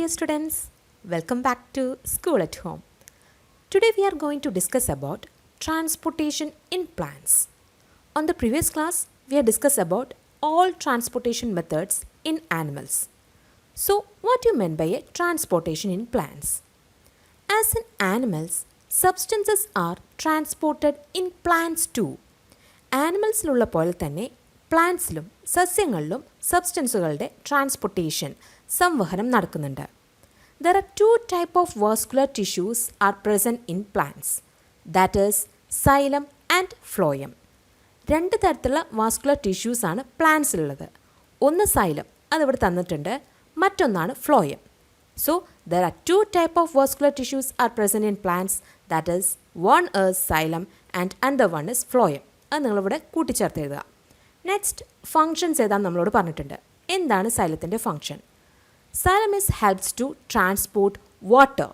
dear students, welcome back to School at Home. Today we are going to discuss about transportation in plants. On the previous class, we have discussed about all transportation methods in animals. So, what do you mean by a transportation in plants? As in animals, substances are transported in plants too. ആനിമൽസിലുള്ള പോലെ തന്നെ പ്ലാന്റ്സിലും സസ്യങ്ങളിലും സബ്സ്റ്റൻസുകളുടെ transportation സംവഹനം നടക്കുന്നുണ്ട്. There are two types of vascular tissues are present in plants, that is xylem and phloem. രണ്ട് തരത്തിലുള്ള vascular tissues ആണ് പ്ലാന്റ്സിലുള്ളത്. ഒന്ന് xylem, അതിവിടെ തന്നിട്ടുണ്ട്, മറ്റൊന്നാണ് phloem. So there are two types of vascular tissues are present in plants, that is one is xylem and another one is phloem. അത് നിങ്ങളിവിടെ കൂട്ടിച്ചേർത്ത് എഴുതുക. നെക്സ്റ്റ് ഫങ്ഷൻസ് ഏതാണെന്ന് നമ്മളോട് പറഞ്ഞിട്ടുണ്ട്. എന്താണ് സൈലത്തിൻ്റെ function? Xylem helps to transport water.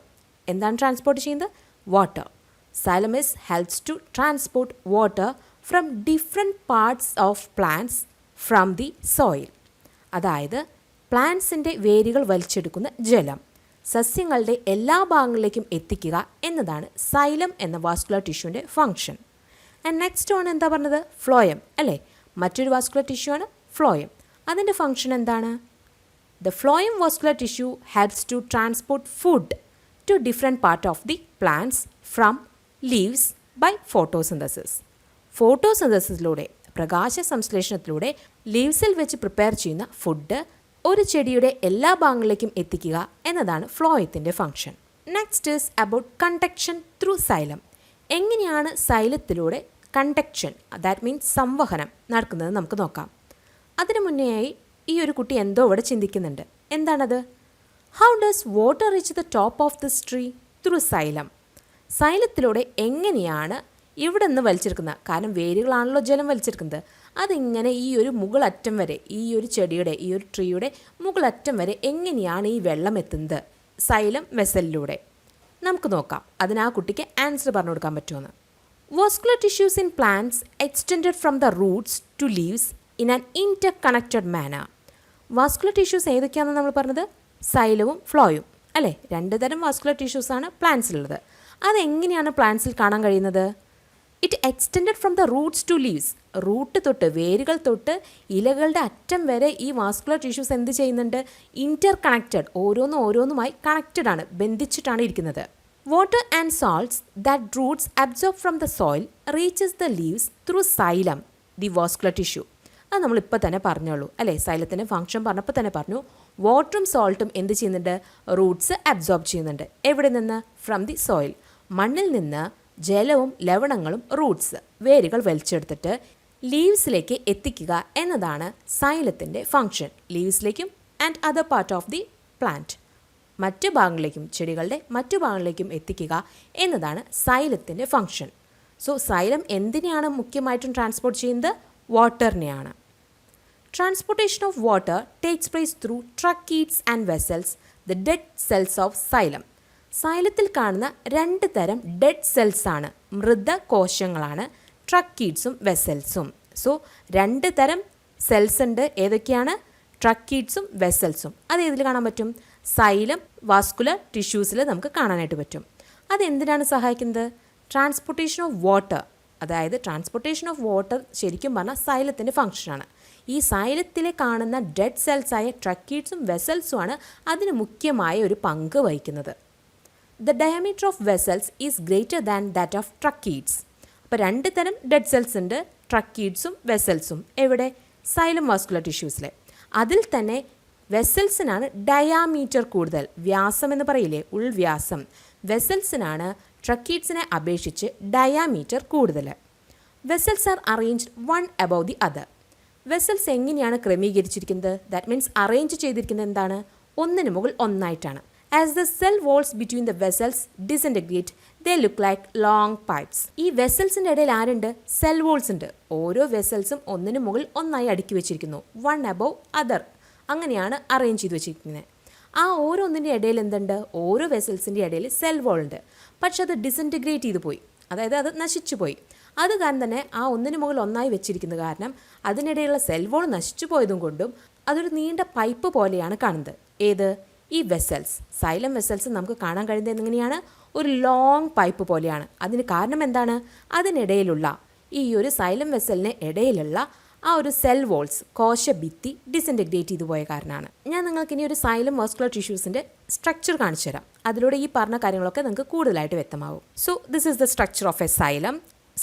എന്താണ് ട്രാൻസ്പോർട്ട് ചെയ്യുന്നത്? Water. Xylem helps to transport water from different parts of plants from the soil. അതായത് പ്ലാന്റ്സിൻ്റെ വേരുകൾ വലിച്ചെടുക്കുന്ന ജലം സസ്യങ്ങളുടെ എല്ലാ ഭാഗങ്ങളിലേക്കും എത്തിക്കുക എന്നതാണ് സൈലം എന്ന വാസ്കുലർ ടിഷ്യൂവിൻ്റെ ഫങ്ഷൻ. ആൻഡ് നെക്സ്റ്റ് ആണ് എന്താ പറഞ്ഞത്? ഫ്ലോയം അല്ലേ? മറ്റൊരു വാസ്കുലർ ടിഷ്യൂ ആണ് ഫ്ലോയം. അതിൻ്റെ ഫങ്ഷൻ എന്താണ്? The phloem vascular tissue helps to transport food to different part of the plants from leaves by photosynthesis. ഫോട്ടോസിന്തസിസിലൂടെ പ്രകാശ സംശ്ലേഷണത്തിലൂടെ ലീവ്സിൽ വെച്ച് പ്രിപ്പയർ ചെയ്യുന്ന ഫുഡ് ഒരു ചെടിയുടെ എല്ലാ ഭാഗങ്ങളിലേക്കും എത്തിക്കുക എന്നതാണ് ഫ്ലോയത്തിൻ്റെ function. Next is about conduction through xylem. എങ്ങനെയാണ് സൈലത്തിലൂടെ കണ്ടക്ഷൻ, ദാറ്റ് മീൻസ് സംവഹനം നടക്കുന്നത് നമുക്ക് നോക്കാം. അതിനു മുന്നേയായി ഈ ഒരു കുട്ടി എന്തോ ഇവിടെ ചിന്തിക്കുന്നുണ്ട്. എന്താണത്? How does water reach the top of this tree? Through xylem. സൈലത്തിലൂടെ എങ്ങനെയാണ് ഇവിടെ നിന്ന് വലിച്ചെടുക്കുന്നത്? കാരണം വേരുകളാണല്ലോ ജലം വലിച്ചെടുക്കുന്നത്. അതിങ്ങനെ ഈ ഒരു മുകളറ്റം വരെ, ഈ ഒരു ചെടിയുടെ, ഈ ഒരു ട്രീയുടെ മുകളറ്റം വരെ എങ്ങനെയാണ് ഈ വെള്ളം എത്തുന്നത്? സൈലം വെസലിലൂടെ. നമുക്ക് നോക്കാം അതിന് ആ കുട്ടിക്ക് ആൻസർ പറഞ്ഞു കൊടുക്കാൻ പറ്റുമെന്ന്. Vascular tissues in plants extended from the roots to leaves in an interconnected manner. Vascular tissues ഏതൊക്കെയാണെന്ന് നമ്മൾ പറഞ്ഞത്? സൈലവും ഫ്ലോയും അല്ലേ? രണ്ട് തരം വാസ്കുലർ ടിഷ്യൂസാണ് പ്ലാന്റ്സിലുള്ളത്. അതെങ്ങനെയാണ് പ്ലാന്റ്സിൽ കാണാൻ കഴിയുന്നത്? It extended from the roots to leaves. Root തൊട്ട്, വേരുകൾ തൊട്ട് ഇലകളുടെ അറ്റം വരെ ഈ വാസ്കുലർ ടിഷ്യൂസ് എന്ത് ചെയ്യുന്നുണ്ട്? ഇൻറ്റർ കണക്റ്റഡ്, ഓരോന്നുമായി കണക്റ്റഡ് ആണ്, ബന്ധിച്ചിട്ടാണ് ഇരിക്കുന്നത്. Water and salts that Roots absorb from the soil reaches the leaves through xylem, the vascular tissue. അത് നമ്മളിപ്പോൾ തന്നെ പറഞ്ഞോളൂ അല്ലേ? സൈലത്തിൻ്റെ ഫംഗ്ഷൻ പറഞ്ഞപ്പോൾ തന്നെ പറഞ്ഞു. വാട്ടറും സോൾട്ടും എന്ത് ചെയ്യുന്നുണ്ട്? റൂട്ട്സ് അബ്സോർബ് ചെയ്യുന്നുണ്ട്. എവിടെ നിന്ന്? From the soil. മണ്ണിൽ നിന്ന് ജലവും ലവണങ്ങളും റൂട്ട്സ്, വേരുകൾ വലിച്ചെടുത്തിട്ട് ലീവ്സിലേക്ക് എത്തിക്കുക എന്നതാണ് സൈലത്തിൻ്റെ ഫങ്ഷൻ. ലീവ്സിലേക്കും and other part of the plant, മറ്റു ഭാഗങ്ങളിലേക്കും, ചെടികളുടെ മറ്റു ഭാഗങ്ങളിലേക്കും എത്തിക്കുക എന്നതാണ് സൈലത്തിൻ്റെ ഫങ്ഷൻ. സോ സൈലം എന്തിനെയാണ് മുഖ്യമായിട്ടും ട്രാൻസ്പോർട്ട് ചെയ്യുന്നത്? വാട്ടറിനെയാണ്. Transportation of water takes place through tracheids and vessels, the dead cells of xylem. സൈലത്തിൽ കാണുന്ന രണ്ട് തരം ഡെഡ് സെൽസ് ആണ്, മൃതകോശങ്ങളാണ് ട്രക്കീഡ്സും വെസൽസും. സോ രണ്ട് തരം സെൽസ് ഉണ്ട്. ഏതൊക്കെയാണ്? ട്രക്കീഡ്സും വെസൽസും. അത് ഏതിൽ കാണാൻ പറ്റും? സൈലം വാസ്കുലർ ടിഷ്യൂസിൽ നമുക്ക് കാണാനായിട്ട് പറ്റും. അതെന്തിനാണ് സഹായിക്കുന്നത്? Transportation of water. അതായത് ട്രാൻസ്പോർട്ടേഷൻ ഓഫ് വാട്ടർ ശരിക്കും പറഞ്ഞാൽ സൈലത്തിൻ്റെ ഫങ്ഷനാണ്. ഈ സൈലത്തിൽ കാണുന്ന ഡെഡ് സെൽസായ ട്രക്കീഡ്സും വെസൽസുമാണ് അതിന് മുഖ്യമായ ഒരു പങ്ക് വഹിക്കുന്നത്. The diameter of vessels is greater than that of tracheids. അപ്പോൾ രണ്ട് തരം ഡെഡ് സെൽസ് ഉണ്ട്, ട്രക്കീഡ്സും വെസൽസും. എവിടെ? സൈലം വാസ്കുലർ ടിഷ്യൂസിൽ. അതിൽ തന്നെ വെസൽസിനാണ് ഡയാമീറ്റർ കൂടുതൽ, വ്യാസം എന്ന് പറയില്ലേ, ഉൾവ്യാസം. വെസൽസിനാണ് ട്രക്കീഡ്സിനെ അപേക്ഷിച്ച് ഡയാമീറ്റർ കൂടുതൽ. Vessels R arranged one above the other. Vessels എങ്ങനെയാണ് ക്രമീകരിച്ചിരിക്കുന്നത്? ദാറ്റ് മീൻസ് അറേഞ്ച് ചെയ്തിരിക്കുന്നത് എന്താണ്? ഒന്നിന് മുകൾ ഒന്നായിട്ടാണ്. As the cell walls between the vessels disintegrate, they look like long pipes. ഈ വെസൽസിൻ്റെ ഇടയിൽ ആരുണ്ട്? സെൽ വോൾസ് ഉണ്ട്. ഓരോ വെസൽസും ഒന്നിന് മുകളിൽ ഒന്നായി അടുക്കി വെച്ചിരിക്കുന്നു, വൺ അബവ് അതർ. അങ്ങനെയാണ് അറേഞ്ച് ചെയ്ത് വെച്ചിരിക്കുന്നത്. ആ ഓരോന്നിൻ്റെ ഇടയിൽ എന്തുണ്ട്? ഓരോ വെസൽസിൻ്റെ ഇടയിൽ സെൽ വോൾ ഉണ്ട്. പക്ഷെ അത് ഡിസിൻറ്റഗ്രേറ്റ് ചെയ്ത് പോയി, അതായത് അത് നശിച്ചു പോയി. അത് കാരണം തന്നെ ആ ഒന്നിന് മുകളിൽ ഒന്നായി വെച്ചിരിക്കുന്നത് കാരണം അതിനിടയിലുള്ള സെൽ വോൾ നശിച്ചു പോയതും കൊണ്ടും അതൊരു നീണ്ട പൈപ്പ് പോലെയാണ് കാണുന്നത്. ഏത്? ഈ വെസൽസ്, സൈലം വെസൽസ് നമുക്ക് കാണാൻ കഴിയുന്നത് എങ്ങനെയാണ്? ഒരു ലോങ് പൈപ്പ് പോലെയാണ്. അതിന് കാരണം എന്താണ്? അതിനിടയിലുള്ള ഈ ഒരു സൈലം വെസലിന് ഇടയിലുള്ള ആ ഒരു സെൽ വോൾസ്, കോശഭിത്തി ഡിസിൻറ്റഗ്രേറ്റ് ചെയ്തു പോയ കാരണമാണ്. ഞാൻ നിങ്ങൾക്ക് ഇനി ഒരു സൈലം മസ്കുലർ ടിഷ്യൂസിൻ്റെ സ്ട്രക്ചർ കാണിച്ചു തരാം. അതിലൂടെ ഈ പറഞ്ഞ കാര്യങ്ങളൊക്കെ നിങ്ങൾക്ക് കൂടുതലായിട്ട് വ്യക്തമാവും. So this is the structure of a xylem.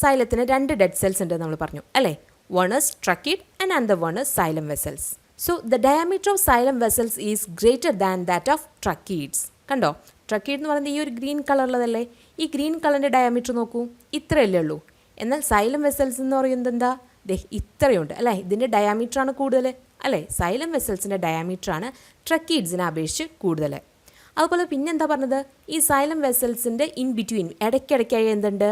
സൈലത്തിന് 2 ഡെഡ് സെൽസ് ഉണ്ട് നമ്മൾ പറഞ്ഞു അല്ലേ? One is tracheid and another one is xylem vessels. So the diameter of xylem vessels is greater than that of tracheids. കണ്ടോ? Tracheid എന്ന് പറയുന്നത് ഈ ഒരു ഗ്രീൻ കളറുള്ളതല്ലേ? ഈ ഗ്രീൻ കളറിൻ്റെ ഡയമീറ്റർ നോക്കൂ, ഇത്രയല്ലേ ഉള്ളൂ. എന്നാൽ സൈലം വെസൽസ് എന്ന് പറയുന്നത് എന്താ? ഇത്രയുണ്ട് അല്ലേ? ഇതിൻ്റെ ഡയാമീറ്ററാണ് കൂടുതൽ അല്ലേ? സൈലം വെസൽസിൻ്റെ ഡയാമീറ്ററാണ് ട്രക്കീഡ്സിനെ അപേക്ഷിച്ച് കൂടുതൽ. അതുപോലെ പിന്നെന്താ പറഞ്ഞത്? ഈ സൈലം വെസൽസിൻ്റെ ഇൻ ബിറ്റ്വീൻ ഇടയ്ക്കിടയ്ക്കായി എന്തുണ്ട്?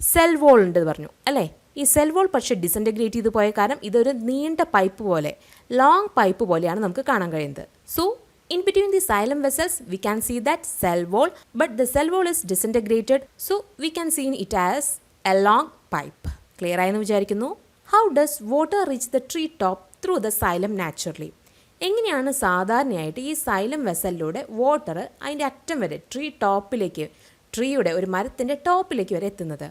സെൽ വോൾ ഉണ്ട് പറഞ്ഞു അല്ലേ? ഈ സെൽ വോൾ പക്ഷേ ഡിസിൻറ്റഗ്രേറ്റ് ചെയ്ത് പോയ കാരണം ഇതൊരു നീണ്ട പൈപ്പ് പോലെ, ലോങ് പൈപ്പ് പോലെയാണ് നമുക്ക് കാണാൻ കഴിയുന്നത്. So in between the xylem vessels we can see that cell wall, but the cell wall is disintegrated, so we can see it as a long pipe. Clear ആയെന്ന് വിചാരിക്കുന്നു. How does water reach the tree top through the xylem naturally? എങ്ങനെയാണ് സാധാരണയായിട്ട് ഈ xylem വെസലിലൂടെ water അതിൻ്റെ അറ്റം വരെ tree ടോപ്പിലേക്ക്, ട്രീയുടെ ഒരു മരത്തിൻ്റെ ടോപ്പിലേക്ക് വരെ എത്തുന്നത്?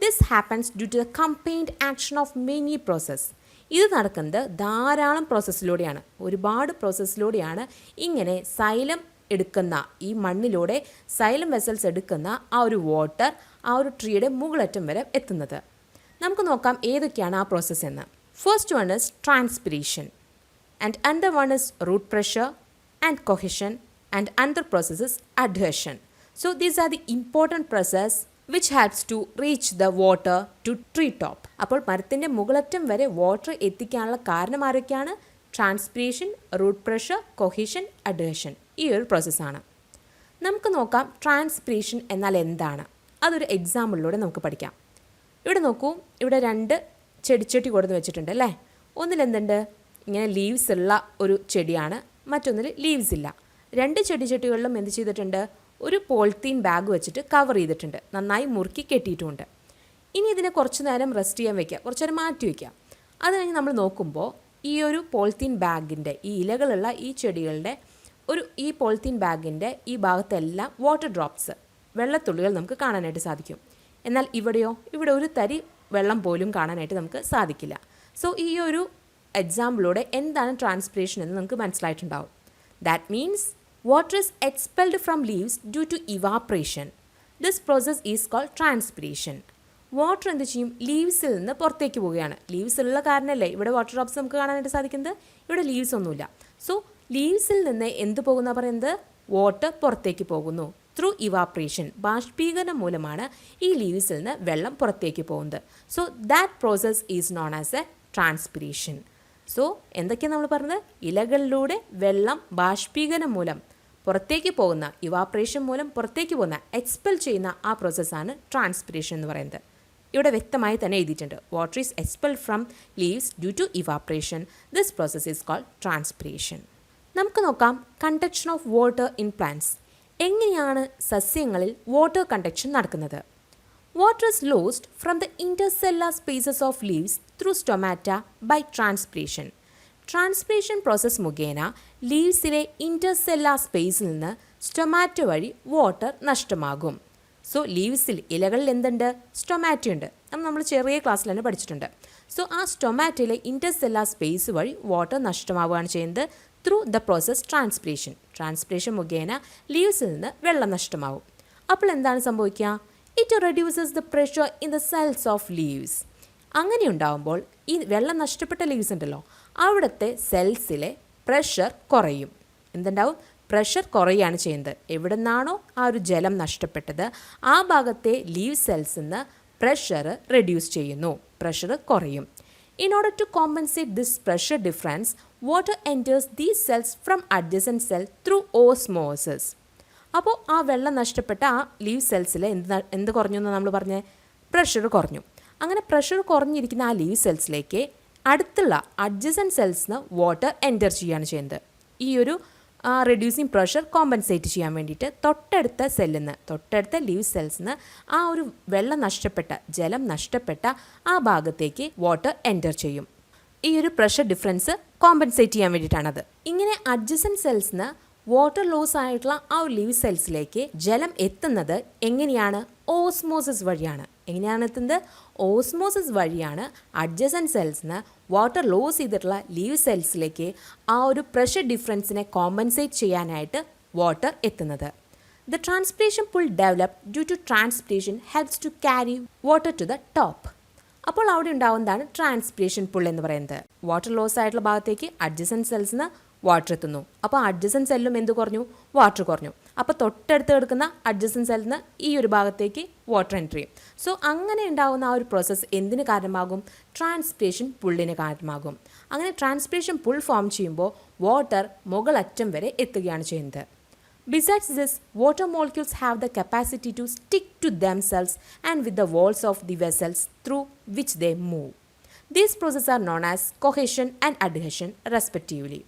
This happens due to the combined action of many processes. ഇത് നടക്കുന്നത് ധാരാളം പ്രോസസ്സിലൂടെയാണ്, ഒരുപാട് പ്രോസസ്സിലൂടെയാണ് ഇങ്ങനെ സൈലം എടുക്കുന്ന, ഈ മണ്ണിലൂടെ സൈലം വെസൽസ് എടുക്കുന്ന ആ ഒരു വാട്ടർ ആ ഒരു ട്രീയുടെ മുകളറ്റം വരെ എത്തുന്നത്. നമുക്ക് നോക്കാം ഏതൊക്കെയാണ് ആ പ്രോസസ്സ് എന്ന്. First one is transpiration and another one is root pressure and cohesion and another process is adhesion. So these are the important process which helps to reach the water to tree top. അപ്പോൾ മരത്തിൻ്റെ മുകളറ്റം വരെ water എത്തിക്കാനുള്ള കാരണം ആരൊക്കെയാണ്? Transpiration, root pressure, cohesion, adhesion. ഈ ഒരു പ്രോസസ്സാണ്. നമുക്ക് നോക്കാം ട്രാൻസ്പിരേഷൻ എന്നാൽ എന്താണ്. അതൊരു എക്സാമ്പിളിലൂടെ നമുക്ക് പഠിക്കാം. ഇവിടെ നോക്കൂ, ഇവിടെ 2 ചെടിച്ചട്ടി കൊടുത്ത് വെച്ചിട്ടുണ്ട് അല്ലേ? ഒന്നിലെന്തുണ്ട്? ഇങ്ങനെ ലീവ്സ് ഉള്ള ഒരു ചെടിയാണ്, മറ്റൊന്നിൽ ലീവ്സ് ഇല്ല. 2 ചെടിച്ചട്ടികളിലും എന്ത് ചെയ്തിട്ടുണ്ട്? ഒരു പോളിത്തീൻ ബാഗ് വെച്ചിട്ട് കവർ ചെയ്തിട്ടുണ്ട്, നന്നായി മുറുക്കി കെട്ടിയിട്ടുമുണ്ട്. ഇനി ഇതിനെ കുറച്ച് നേരം റെസ്റ്റ് ചെയ്യാൻ വയ്ക്കുക, കുറച്ച് നേരം മാറ്റി വയ്ക്കുക. അത് കഴിഞ്ഞ് നമ്മൾ നോക്കുമ്പോൾ ഈ ഒരു പോളിത്തീൻ ബാഗിൻ്റെ, ഈ ഇലകളുള്ള ഈ ചെടികളുടെ ഈ പോളിത്തീൻ ബാഗിൻ്റെ ഈ ഭാഗത്തെല്ലാം വാട്ടർ ഡ്രോപ്സ്, വെള്ളത്തുള്ളികൾ നമുക്ക് കാണാനായിട്ട് സാധിക്കും. എന്നാൽ ഇവിടെയോ? ഇവിടെ ഒരു തരി വെള്ളം പോലും കാണാനായിട്ട് നമുക്ക് സാധിക്കില്ല. സോ ഈ ഒരു എക്സാമ്പിളിലൂടെ എന്താണ് ട്രാൻസ്പിരേഷൻ എന്ന് നമുക്ക് മനസ്സിലായിട്ടുണ്ടാവും. That means water is expelled from leaves due to evaporation. This process is called transpiration. Water എന്ത് ചെയ്യും? ലീവ്സിൽ നിന്ന് പുറത്തേക്ക് പോവുകയാണ്. ലീവ്സ് ഉള്ള കാരണമല്ലേ ഇവിടെ വാട്ടർ ഡ്രോപ്സ് നമുക്ക് കാണാനായിട്ട് സാധിക്കുന്നത്. ഇവിടെ ലീവ്സ് ഒന്നുമില്ല. സോ ലീവ്സിൽ നിന്ന് എന്ത് പോകുന്ന പറയുന്നത്? വാട്ടർ പുറത്തേക്ക് പോകുന്നു. ത്രൂ ഇവാപ്രേഷൻ, ബാഷ്പീകരണം മൂലമാണ് ഈ ലീവ്സിൽ നിന്ന് വെള്ളം പുറത്തേക്ക് പോകുന്നത്. So that process is known as A transpiration. So എന്തൊക്കെയാണ് നമ്മൾ പറഞ്ഞത്? ഇലകളിലൂടെ വെള്ളം ബാഷ്പീകരണം മൂലം പുറത്തേക്ക് പോകുന്ന, ഇവാപ്രേഷൻ മൂലം പുറത്തേക്ക് പോകുന്ന, എക്സ്പെൽ ചെയ്യുന്ന ആ പ്രോസസ്സാണ് ട്രാൻസ്പിരേഷൻ എന്ന് പറയുന്നത്. ഇവിടെ വ്യക്തമായി തന്നെ എഴുതിയിട്ടുണ്ട്. Water is expelled from leaves due to evaporation. This process is called transpiration. നമുക്ക് നോക്കാം conduction of water in plants. എങ്ങനെയാണ് സസ്യങ്ങളിൽ വാട്ടർ കണ്ടക്ഷൻ നടക്കുന്നത്? Water is lost from the intercellular spaces of leaves through stomata by transpiration. Transpiration process മുഖേന ലീവ്സിലെ intercellular സ്പേസിൽ നിന്ന് സ്റ്റൊമാറ്റോ വഴി water നഷ്ടമാകും. സോ ലീവ്സിൽ, ഇലകളിൽ എന്തുണ്ട്? സ്റ്റൊമാറ്റോ ഉണ്ട്. നമ്മൾ ചെറിയ ക്ലാസ്സിൽ തന്നെ പഠിച്ചിട്ടുണ്ട്. സോ ആ സ്റ്റൊമാറ്റോയിലെ ഇൻ്റർസെല്ലുലാർ സ്പേസ് വഴി വാട്ടർ നഷ്ടമാവുകയാണ് ചെയ്യുന്നത് through the process transpiration. Transpiration മുഖേന ലീവ്സിൽ നിന്ന് വെള്ളം നഷ്ടമാവും. അപ്പോൾ എന്താണ് സംഭവിക്കുക? It reduces the pressure in the cells of leaves. അങ്ങനെ ഉണ്ടാകുമ്പോൾ ഈ വെള്ളം നഷ്ടപ്പെട്ട ലീവ്സ് ഉണ്ടല്ലോ, അവിടുത്തെ സെൽസിലെ പ്രഷർ കുറയും. എന്തുണ്ടാവും? പ്രഷർ കുറയുകയാണ് ചെയ്യുന്നത്. എവിടെ നിന്നാണോ ആ ഒരു ജലം നഷ്ടപ്പെട്ടത് ആ ഭാഗത്തെ ലീവ് സെൽസിൽ നിന്ന് പ്രഷർ റെഡ്യൂസ് ചെയ്യുന്നു, പ്രഷർ കുറയും. In order to compensate this pressure difference, water enters these cells from adjacent cell through osmosis. അപ്പോൾ ആ വെള്ളം നഷ്ടപ്പെട്ട ആ ലീവ് സെൽസിൽ എന്ത് കുറഞ്ഞു എന്ന് നമ്മൾ പറഞ്ഞ പ്രഷർ കുറഞ്ഞു. അങ്ങനെ പ്രഷർ കുറഞ്ഞിരിക്കുന്ന ആ ലീവ് സെൽസിലേക്ക് അടുത്തുള്ള അഡ്ജസൻറ്റ് സെൽസിന് വാട്ടർ എൻറ്റർ ചെയ്യുകയാണ് ചെയ്യുന്നത്. ഈ ഒരു റെഡ്യൂസിങ് പ്രഷർ കോമ്പൻസേറ്റ് ചെയ്യാൻ വേണ്ടിയിട്ട് തൊട്ടടുത്ത സെല്ലിൽ നിന്ന്, തൊട്ടടുത്ത ലീവ് സെൽസിൽ നിന്ന് ആ ഒരു വെള്ളം നഷ്ടപ്പെട്ട, ജലം നഷ്ടപ്പെട്ട ആ ഭാഗത്തേക്ക് വാട്ടർ എൻറ്റർ ചെയ്യും. ഈ ഒരു പ്രഷർ ഡിഫറൻസ് കോമ്പൻസേറ്റ് ചെയ്യാൻ വേണ്ടിയിട്ടാണത്. ഇങ്ങനെ അഡ്ജസൻറ്റ് സെൽസിന് വാട്ടർ ലോസ് ആയിട്ടുള്ള ആ ഒരു ലീവ് സെൽസിലേക്ക് ജലം എത്തുന്നത് എങ്ങനെയാണ്? ഓസ്മോസിസ് വഴിയാണ്. എങ്ങനെയാണ് എത്തുന്നത്? ഓസ്മോസിസ് വഴിയാണ് അഡ്ജസൻറ്റ് സെൽസിന് വാട്ടർ ലോസ് ചെയ്തിട്ടുള്ള ലീവ് സെൽസിലേക്ക് ആ ഒരു പ്രഷർ ഡിഫറൻസിനെ കോമ്പൻസേറ്റ് ചെയ്യാനായിട്ട് വാട്ടർ എത്തുന്നത്. The transpiration pool developed due to transpiration helps to carry water to the top. അപ്പോൾ അവിടെ ഉണ്ടാവുന്നതാണ് ട്രാൻസ്പിരേഷൻ പുൾ എന്ന് പറയുന്നത്. വാട്ടർ ലോസ് ആയിട്ടുള്ള ഭാഗത്തേക്ക് അഡ്ജസൻറ്റ് സെൽസിന് വാട്ടർ എത്തുന്നു. അപ്പോൾ അഡ്ജസൻറ്റ് സെല്ലും എന്ത് കുറഞ്ഞു? വാട്ടർ കുറഞ്ഞു. അപ്പോൾ തൊട്ടടുത്ത് കിടക്കുന്ന അഡ്ജസൻറ്റ് സെല്ലിന് ഈ ഒരു ഭാഗത്തേക്ക് വാട്ടർ എൻട്രി ചെയ്യും. സോ അങ്ങനെ ഉണ്ടാകുന്ന ആ ഒരു പ്രോസസ്സ് എന്തിന് കാരണമാകും? ട്രാൻസ്പിരേഷൻ പുള്ളിന് കാരണമാകും. അങ്ങനെ ട്രാൻസ്പിരേഷൻ പുൾ ഫോം ചെയ്യുമ്പോൾ വാട്ടർ മുകളറ്റം വരെ എത്തുകയാണ് ചെയ്യുന്നത്. Besides this, water molecules have the capacity to stick to themselves and with the walls of the vessels through which they move. These processes are known as cohesion and adhesion respectively.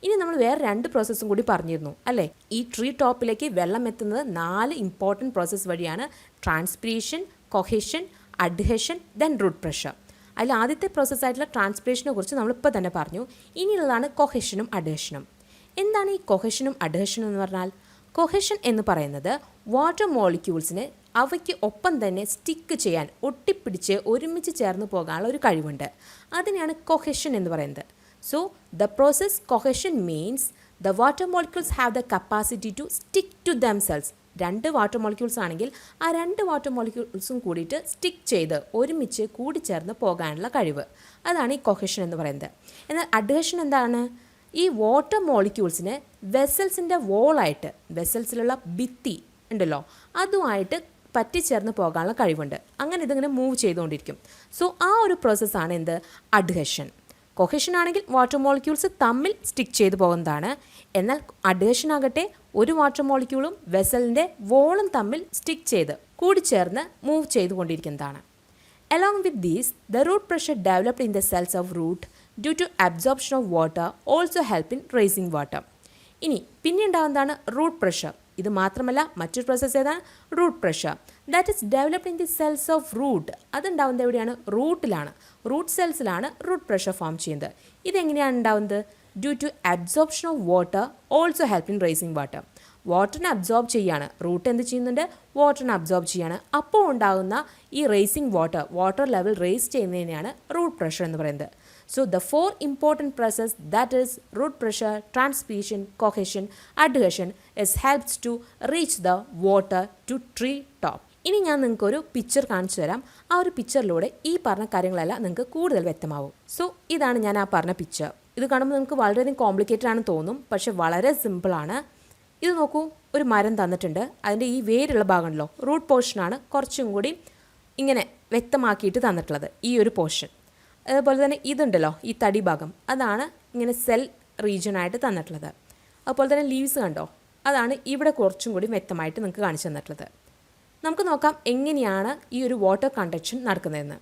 ഇനി നമ്മൾ വേറെ 2 പ്രോസസ്സും കൂടി പറഞ്ഞിരുന്നു അല്ലേ? ഈ tree ടോപ്പിലേക്ക് വെള്ളം എത്തുന്നത് 4 important process വഴിയാണ്. Transpiration, cohesion, adhesion, then root pressure. അതിൽ ആദ്യത്തെ പ്രോസസ്സായിട്ടുള്ള ട്രാൻസ്പിരേഷനെ കുറിച്ച് നമ്മളിപ്പോൾ തന്നെ പറഞ്ഞു. ഇനിയുള്ളതാണ് കൊഹേഷനും അഡ്ഹെഷനും. എന്താണ് ഈ കൊഹേഷനും അഡ്ഹെഷനും എന്ന് പറഞ്ഞാൽ? കൊഹേഷൻ എന്ന് പറയുന്നത് വാട്ടർ മോളിക്യൂൾസിന് അവയ്ക്ക് ഒപ്പം തന്നെ സ്റ്റിക്ക് ചെയ്യാൻ, ഒട്ടിപ്പിടിച്ച് ഒരുമിച്ച് ചേർന്ന് പോകാനുള്ള ഒരു കഴിവുണ്ട്. അതിനെയാണ് കൊഹേഷൻ എന്ന് പറയുന്നത്. So the process cohesion means the water molecules have the capacity to stick to themselves. 2 water molecules ആണെങ്കിൽ ആ 2 വാട്ടർ മോളിക്യൂൾസും കൂടിയിട്ട് സ്റ്റിക്ക് ചെയ്ത് ഒരുമിച്ച് കൂടിച്ചേർന്ന് പോകാനുള്ള കഴിവ്. അതാണ് ഈ കൊഹേഷൻ എന്ന് പറയുന്നത്. എന്നാൽ അഡ്ഹെഷൻ എന്താണ്? ഈ വാട്ടർ മോളിക്യൂൾസിന് വെസൽസിൻ്റെ വോളായിട്ട്, വെസൽസിലുള്ള ഭിത്തി ഉണ്ടല്ലോ, അതുമായിട്ട് പറ്റിച്ചേർന്ന് പോകാനുള്ള കഴിവുണ്ട്. അങ്ങനെ ഇതിങ്ങനെ മൂവ് ചെയ്തുകൊണ്ടിരിക്കും. സോ ആ ഒരു പ്രോസസ്സാണ് എന്ത്? അഡ്ഹെഷൻ. കൊഹേഷൻ ആണെങ്കിൽ വാട്ടർ മോളിക്യൂൾസ് തമ്മിൽ സ്റ്റിക്ക് ചെയ്ത് പോകുന്നതാണ്. എന്നാൽ അഡ്ഹെഷൻ ആകട്ടെ ഒരു വാട്ടർ മോളിക്യൂളും വെസലിൻ്റെ വോളും തമ്മിൽ സ്റ്റിക്ക് ചെയ്ത് കൂടിച്ചേർന്ന് move ചെയ്തുകൊണ്ടിരിക്കുന്നതാണ്. Along with these, the root pressure developed in the cells of root due to absorption of water also help in raising water. ഇനി പിന്നെ ഉണ്ടാകുന്നതാണ് റൂട്ട് പ്രഷർ. ഇത് മാത്രമല്ല മറ്റൊരു പ്രോസസ്സ് ഏതാണ്? Root pressure. That is developed in the cells of root. അതുണ്ടാവുന്നത് എവിടെയാണ്? റൂട്ടിലാണ്. റൂട്ട് സെൽസിലാണ് റൂട്ട് പ്രഷർ ഫോം ചെയ്യുന്നത്. ഇതെങ്ങനെയാണ് ഉണ്ടാവുന്നത്? Due to absorption of water also help in rising water. വാട്ടറിനെ അബ്സോർബ് ചെയ്യാണ്. റൂട്ട് എന്ത് ചെയ്യുന്നുണ്ട്? വാട്ടറിനെ അബ്സോർബ് ചെയ്യാണ്. അപ്പോൾ ഉണ്ടാകുന്ന ഈ റേസിങ് വാട്ടർ ലെവൽ റേസ് ചെയ്യുന്നതിനെയാണ് റൂട്ട് പ്രഷർ എന്ന് പറയുന്നത്. So the 4 important processes, that is root pressure, transpiration, cohesion, adhesion, is helps to reach the water to tree top. ഇനി ഞാൻ നിങ്ങൾക്ക് ഒരു പിക്ചർ കാണിച്ചു തരാം. ആ ഒരു പിക്ചറിലൂടെ ഈ പറഞ്ഞ കാര്യങ്ങളെല്ലാം നിങ്ങൾക്ക് കൂടുതൽ വ്യക്തമാവും. സോ ഇതാണ് ഞാൻ ആ പറഞ്ഞ പിക്ചർ. ഇത് കാണുമ്പോൾ നിങ്ങൾക്ക് വളരെയധികം കോംപ്ലിക്കേറ്റഡ് ആണെന്ന് തോന്നും, പക്ഷേ വളരെ സിമ്പിളാണ്. ഇത് നോക്കൂ, ഒരു മരം തന്നിട്ടുണ്ട്. അതിൻ്റെ ഈ വേരുള്ള ഭാഗമുണ്ടല്ലോ, റൂട്ട് പോർഷനാണ് കുറച്ചും കൂടി ഇങ്ങനെ വ്യക്തമാക്കിയിട്ട് തന്നിട്ടുള്ളത്, ഈ ഒരു പോർഷൻ. അതുപോലെ തന്നെ ഇതുണ്ടല്ലോ, ഈ തടി ഭാഗം, അതാണ് ഇങ്ങനെ സെൽ റീജിയനായിട്ട് തന്നിട്ടുള്ളത്. അതുപോലെ തന്നെ ലീവ്സ് കണ്ടോ, അതാണ് ഇവിടെ കുറച്ചും കൂടി വ്യക്തമായിട്ട് നിങ്ങൾക്ക് കാണിച്ചു തന്നിട്ടുള്ളത്. നമുക്ക് നോക്കാം എങ്ങനെയാണ് ഈ ഒരു വാട്ടർ കണ്ടക്ഷൻ നടക്കുന്നതെന്ന്.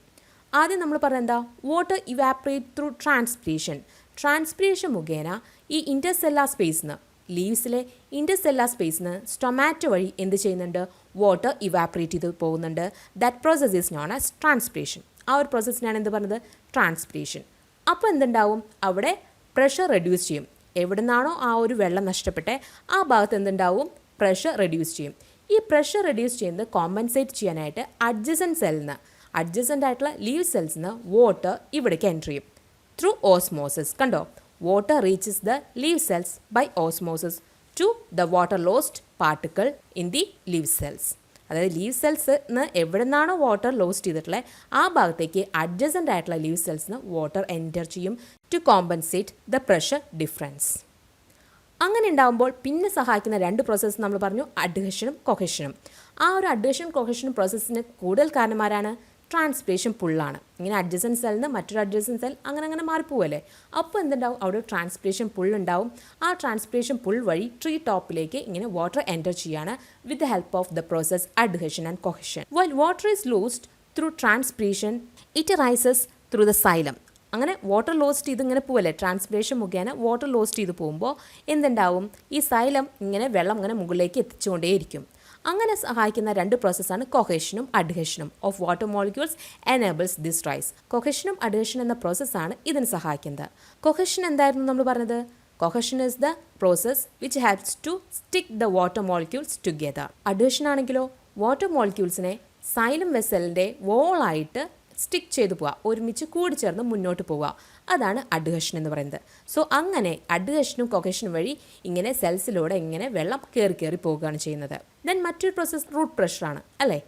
ആദ്യം നമ്മൾ പറഞ്ഞ എന്താ? Water evaporate through transpiration. Transpiration മുഖേന ഈ ഇൻ്റർസെല്ലാർ സ്പേസിന്, ലീവ്സിലെ ഇൻ്റർസെല്ലാർ സ്പേസിന് സ്റ്റൊമാറ്റോ വഴി എന്ത് ചെയ്യുന്നുണ്ട്? വാട്ടർ ഇവാപ്പറേറ്റ് ചെയ്ത് പോകുന്നുണ്ട്. That process is known as transpiration. ആ ഒരു പ്രോസസ്സിനാണ് എന്ത് പറഞ്ഞത്? ട്രാൻസ്പിരേഷൻ. അപ്പോൾ എന്തുണ്ടാവും? അവിടെ പ്രഷർ റെഡ്യൂസ് ചെയ്യും. എവിടെ നിന്നാണോ ആ ഒരു വെള്ളം നഷ്ടപ്പെട്ടെ ആ ഭാഗത്ത് എന്തുണ്ടാവും? പ്രഷർ റെഡ്യൂസ് ചെയ്യും. ഈ പ്രഷർ റെഡ്യൂസ് ചെയ്യുന്നത് കോമ്പൻസേറ്റ് ചെയ്യാനായിട്ട് അഡ്ജസൻറ്റ് സെല്ലിന്, അഡ്ജസൻ്റ് ആയിട്ടുള്ള ലീവ് സെൽസിന് വാട്ടർ ഇവിടേക്ക് എൻട്രി ചെയ്യും ത്രൂ ഓസ്മോസിസ്. കണ്ടോ, water reaches the leaf cells by osmosis to the water lost particle in the leaf cells. അതായത് ലീവ് സെൽസിന് എവിടെ നിന്നാണോ വാട്ടർ ലോസ്റ്റ് ചെയ്തിട്ടുള്ളത് ആ ഭാഗത്തേക്ക് അഡ്ജസൻ്റ് ആയിട്ടുള്ള ലീവ് സെൽസിന് വാട്ടർ എൻറ്റർ ചെയ്യും to compensate the pressure difference. അങ്ങനെ ഉണ്ടാകുമ്പോൾ പിന്നെ സഹായിക്കുന്ന 2 പ്രോസസ്സ് നമ്മൾ പറഞ്ഞു, അഡ്ഹെഷനും കൊഹെഷനും. ആ ഒരു അഡ്ഹെഷൻ കൊഹെഷൻ പ്രോസസ്സിന് കൂടുതൽ കാരണന്മാരാണ് ട്രാൻസ്പിരേഷൻ പുള്ളാണ്. ഇങ്ങനെ അഡ്ജസൻറ്റ് സെല്ലിൽ നിന്ന് മറ്റൊരു അഡ്ജസൻറ്റ് സെൽ അങ്ങനെ മാറിപ്പോവല്ലേ. അപ്പോൾ എന്തുണ്ടാവും? അവിടെ ട്രാൻസ്പിരേഷൻ പുള്ളുണ്ടാവും. ആ ട്രാൻസ്പിരേഷൻ പുൾ വഴി ട്രീ ടോപ്പിലേക്ക് ഇങ്ങനെ വാട്ടർ എൻറ്റർ ചെയ്യാണ് with the help of the process adhesion and cohesion. While water is lost through transpiration it rises through the xylem. അങ്ങനെ വാട്ടർ ലോസ്റ്റ് ചെയ്ത് ഇങ്ങനെ പോവല്ലേ, ട്രാൻസ്പിരേഷൻ മുഖേന വാട്ടർ ലോസ്റ്റ് ചെയ്ത് പോകുമ്പോൾ എന്തുണ്ടാവും? ഈ സൈലം ഇങ്ങനെ വെള്ളം ഇങ്ങനെ മുകളിലേക്ക് എത്തിച്ചുകൊണ്ടേയിരിക്കും. അങ്ങനെ സഹായിക്കുന്ന 2 പ്രോസസ്സാണ് കൊഹേഷനും അഡ്ഹെഷനും of water molecules enables this rise. കൊഹേഷനും അഡ്ഹെഷൻ എന്ന പ്രോസസ്സാണ് ഇതിന് സഹായിക്കുന്നത്. കൊഹേഷൻ എന്തായിരുന്നു നമ്മൾ പറഞ്ഞത്? Cohesion is the process which helps to stick the water molecules together. അഡ്ഹഷൻ ആണെങ്കിലോ വാട്ടർ മോളിക്യൂൾസിനെ സൈലം വെസലിൻ്റെ വോളായിട്ട് സ്റ്റിക്ക് ചെയ്തു പോവുക, ഒരുമിച്ച് കൂടിച്ചേർന്ന് മുന്നോട്ട് പോവുക. അതാണ് അഡ്ഹഷൻ എന്ന് പറയുന്നത്. സോ അങ്ങനെ അഡ്ഹഷനും കൊഹഷനും വഴി ഇങ്ങനെ സെൽസിലൂടെ ഇങ്ങനെ വെള്ളം കയറി പോവുകയാണ് ചെയ്യുന്നത്. ദെൻ മറ്റൊരു പ്രോസസ്സ് റൂട്ട് പ്രഷറാണ് അല്ലേ.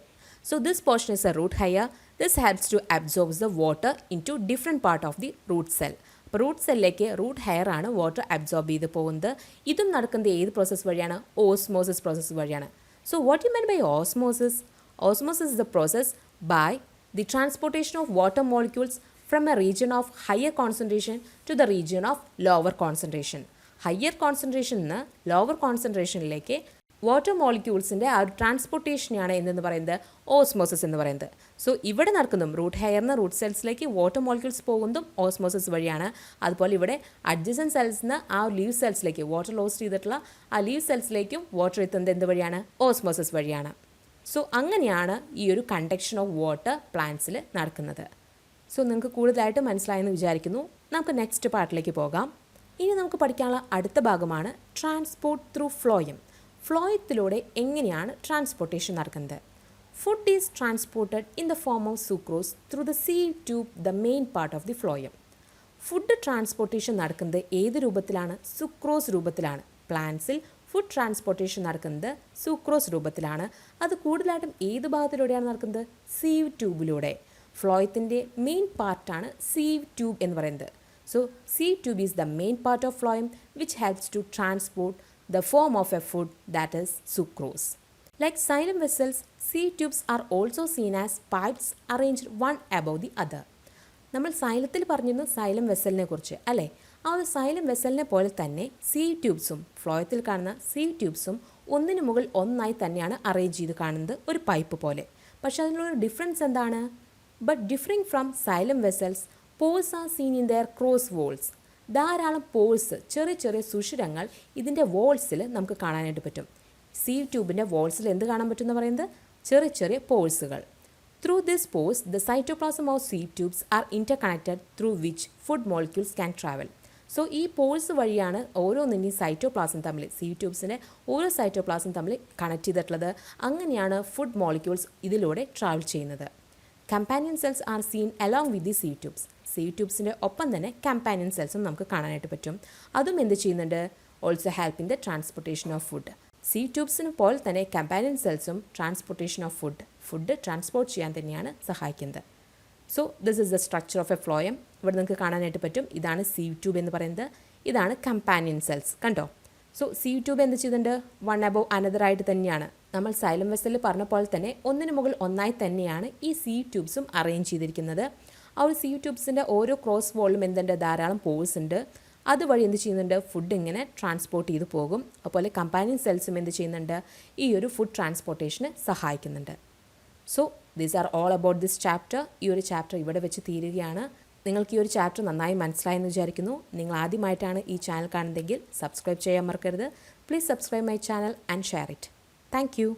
So this portion is a root hair. This helps to absorbs the water into different part of the root cell. അപ്പോൾ റൂട്ട് സെല്ലിലേക്ക് റൂട്ട് ഹെയർ ആണ് വാട്ടർ അബ്സോർബ് ചെയ്ത് പോകുന്നത്. ഇതും നടക്കുന്നത് ഏത് പ്രോസസ്സ് വഴിയാണ്? ഓസ്മോസിസ് പ്രോസസ്സ് വഴിയാണ്. So what you mean by osmosis? Osmosis is the process by the transportation of water molecules from a region of higher concentration to the region of lower concentration. Higher concentration നിന്ന് lower concentrationലേക്ക് water മോളിക്യൂൾസിൻ്റെ ആ ഒരു ട്രാൻസ്പോർട്ടേഷനെയാണ് എന്തെന്ന് പറയുന്നത്? Osmosis എന്ന് പറയുന്നത്. So ഇവിടെ നടക്കുന്നതും root ഹെയറിന് root സെൽസിലേക്ക് water molecules പോകുന്നതും ഓസ്മോസിസ് വഴിയാണ്. അതുപോലെ ഇവിടെ അഡ്ജസൻറ്റ് സെൽസിന് ആ ലീവ് സെൽസിലേക്ക് വാട്ടർ ലോസ് ചെയ്തിട്ടുള്ള ആ ലീവ് സെൽസിലേക്കും വാട്ടർ എത്തുന്നത് എന്ത് വഴിയാണ്? ഓസ്മോസിസ് വഴിയാണ്. സോ അങ്ങനെയാണ് ഈ ഒരു കണ്ടക്ഷൻ ഓഫ് വാട്ടർ പ്ലാന്റ്സിൽ നടക്കുന്നത്. സോ നിങ്ങൾക്ക് കൂടുതലായിട്ട് മനസ്സിലായെന്ന് വിചാരിക്കുന്നു. നമുക്ക് നെക്സ്റ്റ് പാർട്ടിലേക്ക് പോകാം. ഇനി നമുക്ക് പഠിക്കാനുള്ള അടുത്ത ഭാഗമാണ് ട്രാൻസ്പോർട്ട് ത്രൂ ഫ്ലോയം. ഫ്ലോയത്തിലൂടെ എങ്ങനെയാണ് ട്രാൻസ്പോർട്ടേഷൻ നടക്കുന്നത്? Food is transported in the form of sucrose through the sieve tube, the main part of the phloem. Food transportation നടക്കുന്നത് ഏത് രൂപത്തിലാണ്? സുക്രോസ് രൂപത്തിലാണ്. പ്ലാന്റ്സിൽ ഫുഡ് ട്രാൻസ്പോർട്ടേഷൻ നടക്കുന്നത് സുക്രോസ് രൂപത്തിലാണ്. അത് കൂടുതലായിട്ടും ഏത് ഭാഗത്തിലൂടെയാണ് നടക്കുന്നത്? സീവ് ട്യൂബിലൂടെ. ഫ്ലോയത്തിൻ്റെ മെയിൻ പാർട്ടാണ് സീവ് ട്യൂബ് എന്ന് പറയുന്നത്. So sieve tube is the main part of phloem which helps to transport the form of a food that is sucrose. Like xylem vessels, sieve tubes are also scene as pipes arranged one above the other. നമ്മൾ സൈലത്തിൽ പറഞ്ഞിരുന്നു xylem വെസലിനെ കുറിച്ച് അല്ലേ. ആ ഒരു xylem വെസലിനെ പോലെ തന്നെ sieve ട്യൂബ്സും, ഫ്ലോയത്തിൽ കാണുന്ന sieve ട്യൂബ്സും ഒന്നിനു മുകളിൽ ഒന്നായി തന്നെയാണ് അറേഞ്ച് ചെയ്ത് കാണുന്നത്, ഒരു പൈപ്പ് പോലെ. പക്ഷേ അതിനുള്ളൊരു ഡിഫറൻസ് എന്താണ്? But differing from xylem vessels, pores are seen in their cross walls. ധാരാളം പോഴ്സ്, ചെറിയ ചെറിയ സുഷിരങ്ങൾ ഇതിൻ്റെ വോൾസിൽ നമുക്ക് കാണാനായിട്ട് പറ്റും. സീവ് ട്യൂബിൻ്റെ വോൾസിൽ എന്ത് കാണാൻ പറ്റും എന്ന് പറയുന്നത്? ചെറിയ ചെറിയ പോഴ്സുകൾ. Through this pores, the cytoplasm of sieve tubes are interconnected through which food molecules can travel. So ഈ പോഴ്സ് വഴിയാണ് ഓരോന്നിൻ്റെയും സൈറ്റോപ്ലാസം തമ്മിൽ, സീവ് ട്യൂബ്സിൻ്റെ ഓരോ സൈറ്റോപ്ലാസം തമ്മിൽ കണക്ട് ചെയ്തിട്ടുള്ളത്. അങ്ങനെയാണ് ഫുഡ് മോളിക്യൂൾസ് ഇതിലൂടെ ട്രാവൽ ചെയ്യുന്നത്. Companion cells are seen along with the sieve tubes. Sieve ട്യൂബ്സിൻ്റെ ഒപ്പം തന്നെ കമ്പാനിയൻ സെൽസും നമുക്ക് കാണാനായിട്ട് പറ്റും. അതും എന്ത് ചെയ്യുന്നുണ്ട്? Also help in the transportation of food. Sieve ട്യൂബ്സിന് പോലെ തന്നെ കമ്പാനിയൻ സെൽസും ട്രാൻസ്പോർട്ടേഷൻ ഓഫ് ഫുഡ് ട്രാൻസ്പോർട്ട് ചെയ്യാൻ തന്നെയാണ് സഹായിക്കുന്നത്. So this is the structure of a phloem. ഇവിടെ നിങ്ങൾക്ക് കാണാനായിട്ട് പറ്റും. ഇതാണ് സീവ് ട്യൂബ് എന്ന് പറയുന്നത്, ഇതാണ് കമ്പാനിയൻ സെൽസ്. കണ്ടോ? സോ സീവ് ട്യൂബ് എന്ത് ചെയ്യുന്നുണ്ട്? വൺ അബവ് അനദർ ആയിട്ട് തന്നെയാണ്. നമ്മൾ സൈലം വെസലിൽ പറഞ്ഞ പോലെ തന്നെ ഒന്നിനു മുകളിൽ ഒന്നായി തന്നെയാണ് ഈ സീവ് ട്യൂബ്സും അറേഞ്ച് ചെയ്തിരിക്കുന്നത്. ആ ഒരു സീവ് ട്യൂബ്സിൻ്റെ ഓരോ ക്രോസ് വോളിലും എന്തുണ്ട്? ധാരാളം പോഴ്സ് ഉണ്ട്. അതുവഴി എന്ത് ചെയ്യുന്നുണ്ട്? ഫുഡ് ഇങ്ങനെ ട്രാൻസ്പോർട്ട് ചെയ്ത് പോകും. അതുപോലെ കമ്പാനിയൻ സെൽസും എന്ത് ചെയ്യുന്നുണ്ട്? ഈ ഒരു ഫുഡ് ട്രാൻസ്പോർട്ടേഷന് സഹായിക്കുന്നുണ്ട്. So these are all about this chapter. ഈ ഒരു ചാപ്റ്റർ ഇവിടെ വെച്ച് തീരുകയാണ്. നിങ്ങൾക്ക് ഈ ഒരു ചാപ്റ്റർ നന്നായി മനസ്സിലായെന്ന് വിചാരിക്കുന്നു. നിങ്ങൾ ആദ്യമായിട്ടാണ് ഈ ചാനൽ കാണുന്നതെങ്കിൽ സബ്സ്ക്രൈബ് ചെയ്യാൻ മറക്കരുത്. Please subscribe my channel and share it. Thank you.